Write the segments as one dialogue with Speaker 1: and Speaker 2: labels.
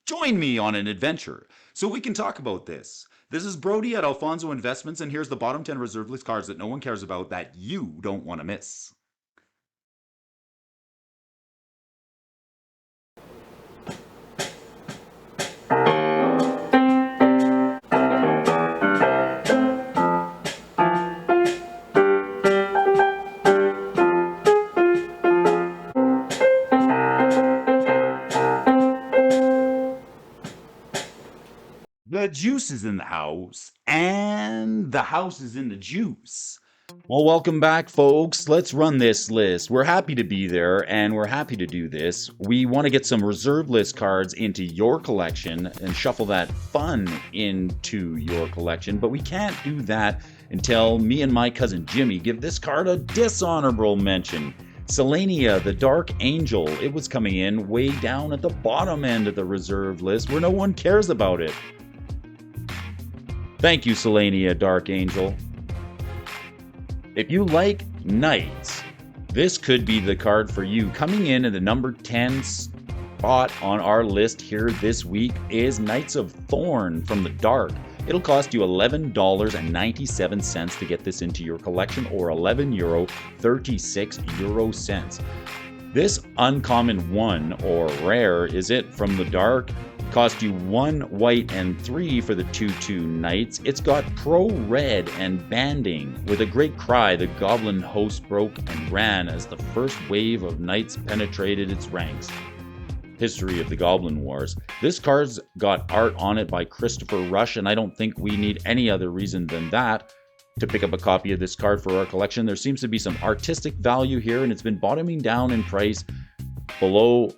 Speaker 1: Join me on an adventure so we can talk about this. This is Brody at Alphonso Investments, and here's the bottom 10 reserve list cards that no one cares about that you don't want to miss. The juice is in the house, and the house is in the juice. Well, welcome back, folks. Let's run this list. We're happy to be there, and we're happy to do this. We want to get some reserve list cards into your collection and shuffle that fun into your collection, but we can't do that until me and my cousin Jimmy give this card a dishonorable mention. Selenia, the Dark Angel. It was coming in way down at the bottom end of the reserve list where no one cares about it. Thank you, Selenia, Dark Angel. If you like Knights, this could be the card for you. Coming in at the number 10 spot on our list here this week is Knights of Thorn from the Dark. It'll cost you $11.97 to get this into your collection, or €11.36. This uncommon one, or rare, is it from the Dark. Cost you 1 white and 3 for the 2/2 Knights. It's got pro red and banding. With a great cry, the goblin host broke and ran as the first wave of knights penetrated its ranks. History of the Goblin Wars. This card's got art on it by Christopher Rush, and I don't think we need any other reason than that to pick up a copy of this card for our collection. There seems to be some artistic value here, and it's been bottoming down in price below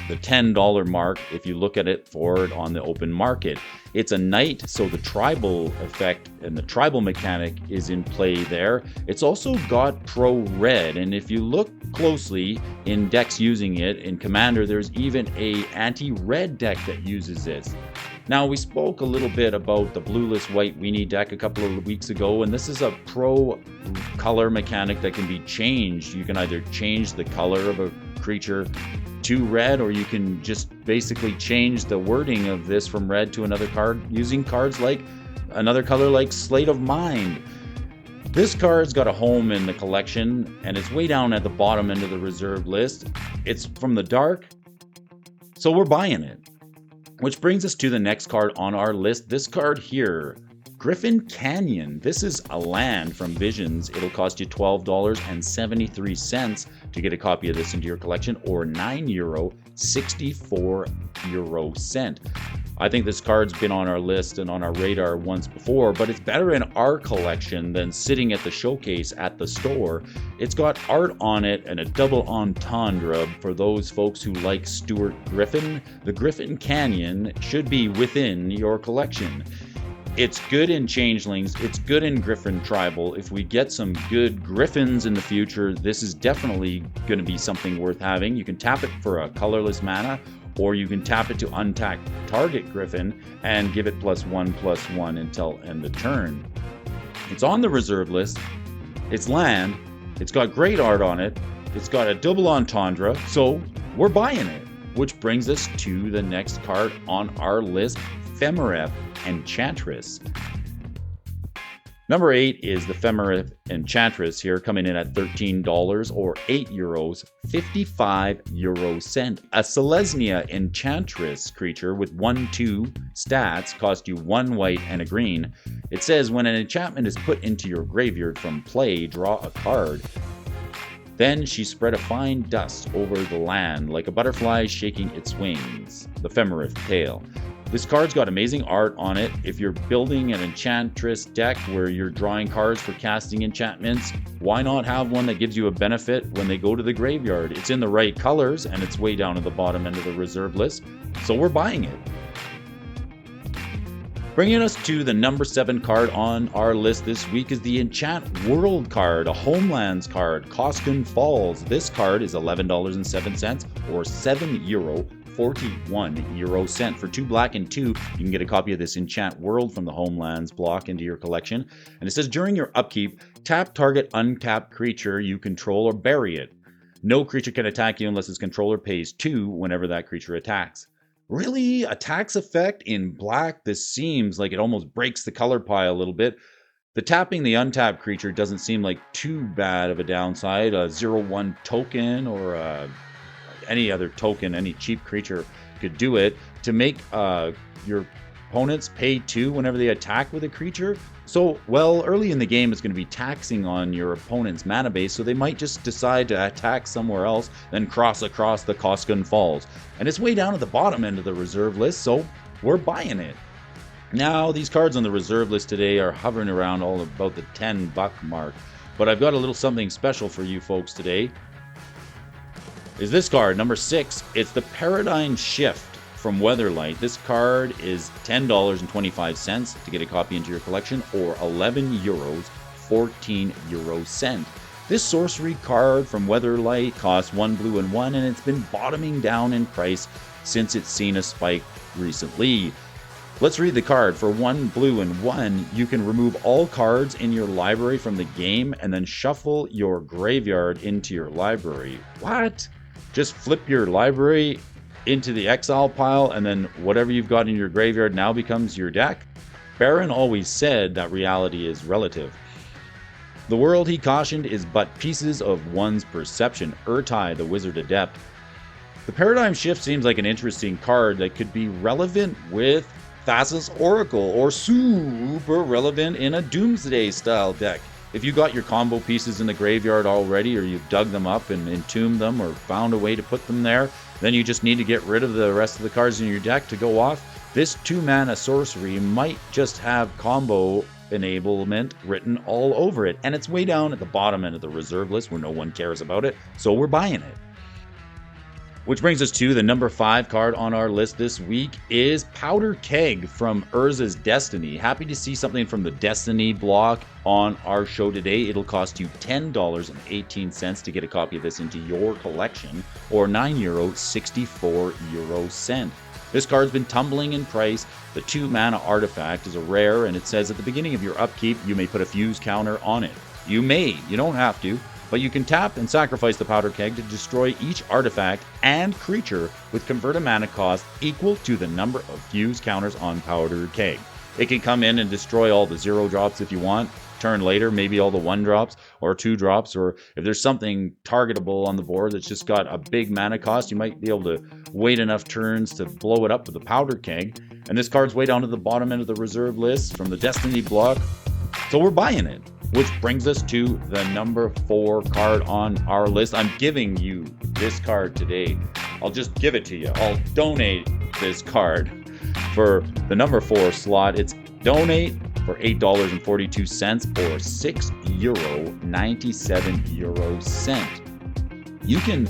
Speaker 1: the $10 mark if you look at it for it on the open market. It's a knight, so the tribal effect and the tribal mechanic is in play there. It's also got pro red, and if you look closely in decks using it, in Commander, there's even a anti-red deck that uses this. Now, we spoke a little bit about the blueless white weenie deck a couple of weeks ago, and this is a pro color mechanic that can be changed. You can either change the color of a creature to red, or you can just basically change the wording of this from red to another card using cards like another color like Slate of Mind. This card's got a home in the collection, and it's way down at the bottom end of the reserve list. It's from the Dark, so we're buying it. Which brings us to the next card on our list. This card here, Griffin Canyon. This is a land from Visions. It'll cost you $12.73 to get a copy of this into your collection, or €9.64. I think this card's been on our list and on our radar once before, but it's better in our collection than sitting at the showcase at the store. It's got art on it and a double entendre for those folks who like Stuart Griffin. The Griffin Canyon should be within your collection. It's good in Changelings, it's good in Griffin Tribal. If we get some good Griffins in the future, this is definitely going to be something worth having. You can tap it for a colorless mana, or you can tap it to untap target Griffin and give it +1/+1 until end of turn. It's on the reserve list, it's land, it's got great art on it, it's got a double entendre, so we're buying it. Which brings us to the next card on our list, Femurative Enchantress. Number 8 is the Femurative Enchantress here, coming in at $13 or €8.55. A Selesnya Enchantress creature with 1/2 stats, cost you 1 white and a green. It says when an enchantment is put into your graveyard from play, draw a card. Then she spread a fine dust over the land like a butterfly shaking its wings. The Femurative Tale. This card's got amazing art on it. If you're building an Enchantress deck where you're drawing cards for casting enchantments, why not have one that gives you a benefit when they go to the graveyard? It's in the right colors, and it's way down at the bottom end of the reserve list, so we're buying it. Bringing us to the number 7 card on our list this week is the Enchant World card, a Homelands card, Koskun Falls. This card is $11.07 or €7.41. For 2 black and 2, you can get a copy of this Enchant World from the Homelands block into your collection. And it says during your upkeep, tap target untapped creature you control or bury it. No creature can attack you unless its controller pays 2 whenever that creature attacks. Really? A tax effect in black? This seems like it almost breaks the color pie a little bit. The tapping the untapped creature doesn't seem like too bad of a downside. A 0/1 token or any other token, any cheap creature could do it to make your opponents pay 2 whenever they attack with a creature. So, well, early in the game it's going to be taxing on your opponent's mana base, so they might just decide to attack somewhere else, then cross across the Koskan Falls. And it's way down at the bottom end of the reserve list, so we're buying it. Now, these cards on the reserve list today are hovering around all about the $10 mark, but I've got a little something special for you folks today. Is this card, number 6. It's the Paradigm Shift from Weatherlight. This card is $10.25 to get a copy into your collection, or €11, 14 euro cent. This sorcery card from Weatherlight costs 1 blue and 1, and it's been bottoming down in price since it's seen a spike recently. Let's read the card. For 1 blue and 1, you can remove all cards in your library from the game and then shuffle your graveyard into your library. What? Just flip your library into the exile pile, and then whatever you've got in your graveyard now becomes your deck? Baron always said that reality is relative. The world, he cautioned, is but pieces of one's perception. Urtai, the Wizard Adept. The Paradigm Shift seems like an interesting card that could be relevant with Thassa's Oracle, or super relevant in a Doomsday style deck. If you got your combo pieces in the graveyard already, or you've dug them up and entombed them, or found a way to put them there, then you just need to get rid of the rest of the cards in your deck to go off. This 2-mana sorcery might just have combo enablement written all over it, and it's way down at the bottom end of the reserve list where no one cares about it, so we're buying it. Which brings us to the number 5 card on our list this week is Powder Keg from Urza's Destiny. Happy to see something from the Destiny block on our show today. It'll cost you $10.18 to get a copy of this into your collection, or €9, 64 euro cent. This card's been tumbling in price. The 2-mana artifact is a rare, and it says at the beginning of your upkeep, you may put a fuse counter on it. You don't have to. But you can tap and sacrifice the Powder Keg to destroy each artifact and creature with converted mana cost equal to the number of fuse counters on Powder Keg. It can come in and destroy all the 0 drops if you want. Turn later, maybe all the 1 drops or 2 drops, or if there's something targetable on the board that's just got a big mana cost, you might be able to wait enough turns to blow it up with the Powder Keg. And this card's way down to the bottom end of the reserve list from the Destiny block, so we're buying it. Which brings us to the number 4 card on our list. I'm giving you this card today. I'll just give it to you. I'll donate this card for the number 4 slot. It's donate for $8.42 or €6.97. You can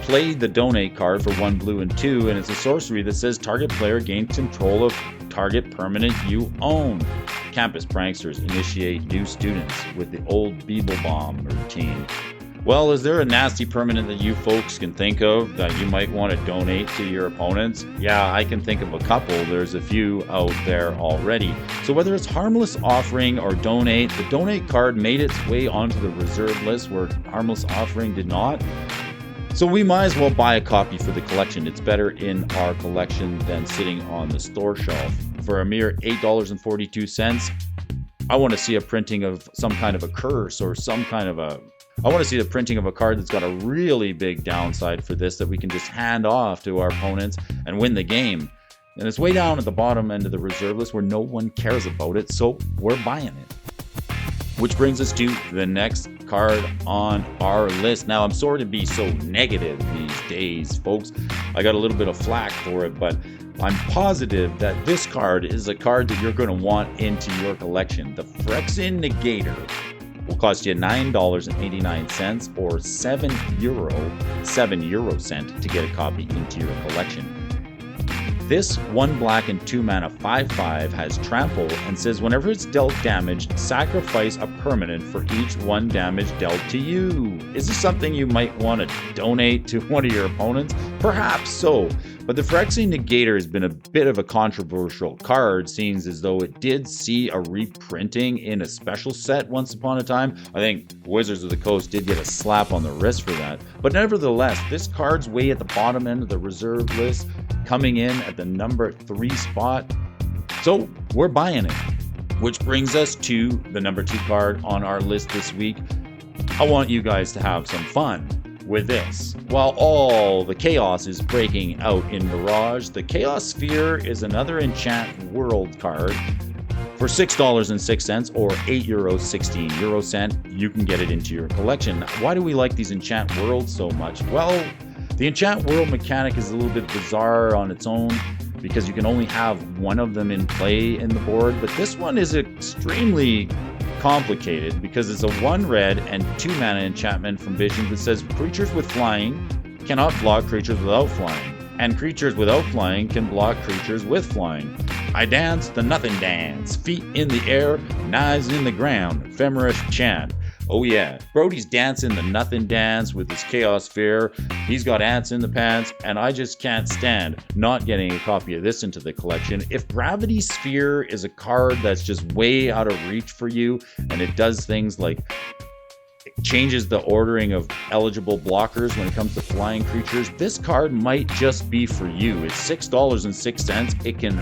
Speaker 1: play the donate card for 1 blue and 2, and it's a sorcery that says target player gains control of target permanent you own. Campus pranksters initiate new students with the old Beeblebomb routine. Well, is there a nasty permanent that you folks can think of that you might want to donate to your opponents? Yeah, I can think of a couple. There's a few out there already. So whether it's Harmless Offering or Donate, the Donate card made its way onto the reserve list where Harmless Offering did not. So we might as well buy a copy for the collection. It's better in our collection than sitting on the store shelf. For a mere $8.42, I want to see a printing of some kind of a curse or some kind of a... I want to see the printing of a card that's got a really big downside for this that we can just hand off to our opponents and win the game. And it's way down at the bottom end of the reserve list where no one cares about it, so we're buying it. Which brings us to the next card on our list. Now, I'm sorry to be so negative these days, folks. I got a little bit of flack for it, but I'm positive that this card is a card that you're going to want into your collection. The Frexian Negator will cost you $9.89 or €7 to get a copy into your collection. This 1 black and 2 mana 5/5 has trample and says whenever it's dealt damage, sacrifice a permanent for each 1 damage dealt to you. Is this something you might want to donate to one of your opponents? Perhaps so, but the Frexian Negator has been a bit of a controversial card, seems as though it did see a reprinting in a special set once upon a time. I think Wizards of the Coast did get a slap on the wrist for that. But nevertheless, this card's way at the bottom end of the reserve list coming in at the number 3 spot. So we're buying it. Which brings us to the number 2 card on our list this week. I want you guys to have some fun with this. While all the chaos is breaking out in Mirage, the Chaos Sphere is another Enchant World card. For $6.06 or €8.16, you can get it into your collection. Why do we like these Enchant Worlds so much? Well, the Enchant World mechanic is a little bit bizarre on its own because you can only have one of them in play in the board, but this one is extremely complicated because it's a 1 red and 2 mana enchantment from Vision that says creatures with flying cannot block creatures without flying, and creatures without flying can block creatures with flying. I dance the nothing dance, feet in the air, knives in the ground, ephemeris chant. Oh yeah, Brody's dancing the nothing dance with his Chaos Sphere. He's got ants in the pants, and I just can't stand not getting a copy of this into the collection. If Gravity Sphere is a card that's just way out of reach for you, and it does things like it changes the ordering of eligible blockers when it comes to flying creatures, this card might just be for you. It's $6.06. It can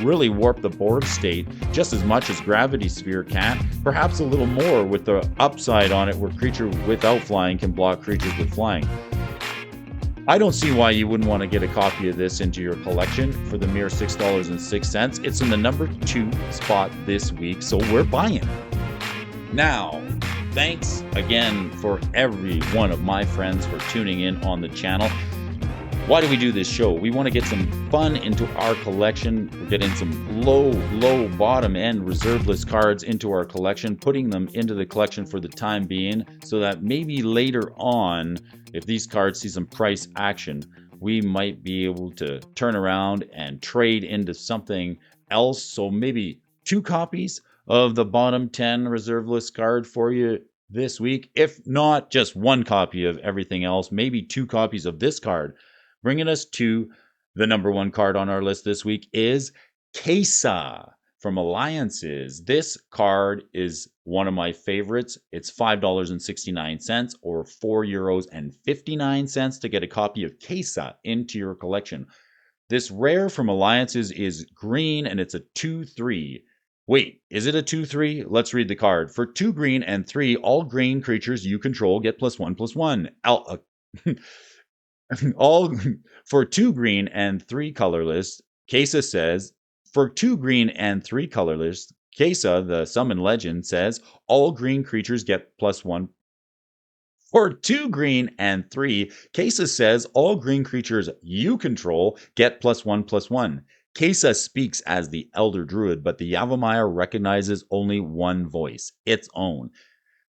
Speaker 1: really warp the board state just as much as Gravity Sphere can, perhaps a little more with the upside on it where creature without flying can block creatures with flying. I don't see why you wouldn't want to get a copy of this into your collection for the mere $6.06. It's in the number 2 spot this week, so we're buying it. Now, thanks again for every one of my friends for tuning in on the channel. Why do we do this show? We want to get some fun into our collection. We're getting some low bottom end reserve list cards into our collection, putting them into the collection for the time being, so that maybe later on, if these cards see some price action, we might be able to turn around and trade into something else. So maybe 2 copies of the bottom 10 reserve list card for you this week. If not, just 1 copy of everything else, maybe 2 copies of this card. Bringing us to the number 1 card on our list this week is Kesa from Alliances. This card is one of my favorites. It's $5.69 or €4.59 to get a copy of Kesa into your collection. This rare from Alliances is green and it's a 2/3. Wait, is it a 2/3? Let's read the card. For 2 green and 3, all green creatures you control get +1/+1. All for 2 green and 3 colorless, Kesa says, for 2 green and 3 colorless, Kesa, the summon legend, says all green creatures get +1. For 2 green and 3, Kesa says all green creatures you control get +1/+1. Kesa speaks as the Elder Druid, but the Yavimaya recognizes only one voice, its own.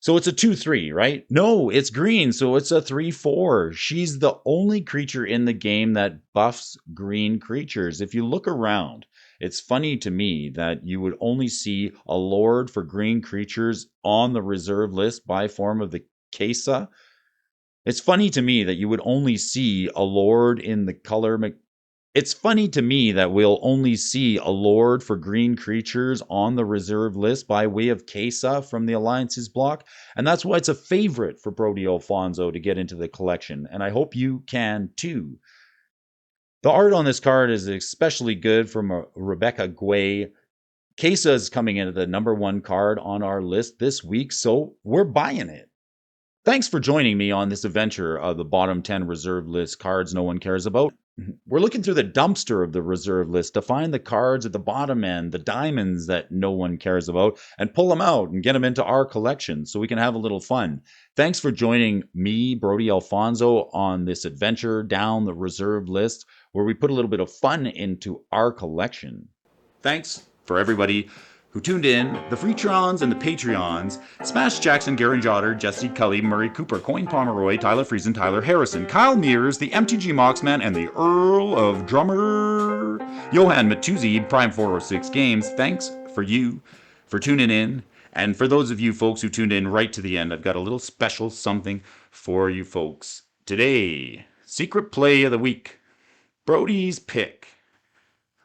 Speaker 1: So it's a 2/3, right? No, it's green, so it's a 3/4. She's the only creature in the game that buffs green creatures. If you look around, it's funny to me that you would only see a lord for green creatures on the reserve list by form of the Kesa. It's funny to me that you would only see a lord in the color It's funny to me that we'll only see a lord for green creatures on the reserve list by way of Kesa from the Alliances block, and that's why it's a favorite for Brody Alfonso to get into the collection, and I hope you can too. The art on this card is especially good from Rebecca Guay. Kesa is coming in at the number 1 card on our list this week, so we're buying it. Thanks for joining me on this adventure of the bottom 10 reserve list cards no one cares about. We're looking through the dumpster of the reserve list to find the cards at the bottom end, the diamonds that no one cares about, and pull them out and get them into our collection so we can have a little fun. Thanks for joining me, Brody Alfonso, on this adventure down the reserve list where we put a little bit of fun into our collection. Thanks for everybody who tuned in, the Freetrons and the Patreons, Smash Jackson, Garen Jotter, Jesse Cully, Murray Cooper, Coin Pomeroy, Tyler Friesen, Tyler Harrison, Kyle Mears, the MTG Moxman, and the Earl of Drummer, Johan Matuzzi, Prime 406 Games. Thanks for you for tuning in. And for those of you folks who tuned in right to the end, I've got a little special something for you folks. Today, Secret Play of the Week. Brody's pick.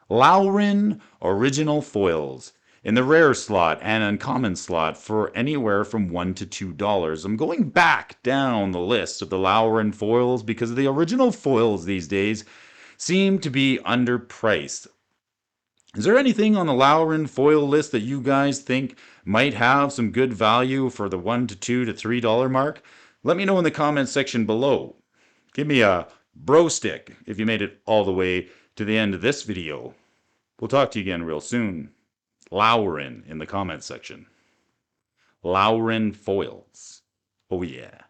Speaker 1: Lauren Original Foils. In the rare slot and uncommon slot for anywhere from $1 to $2. I'm going back down the list of the Lauren foils because the original foils these days seem to be underpriced. Is there anything on the Lowrin foil list that you guys think might have some good value for the $1 to $2 to $3 mark? Let me know in the comments section below. Give me a bro stick if you made it all the way to the end of this video. We'll talk to you again real soon. Lowrin in the comments section. Lowrin foils. Oh yeah.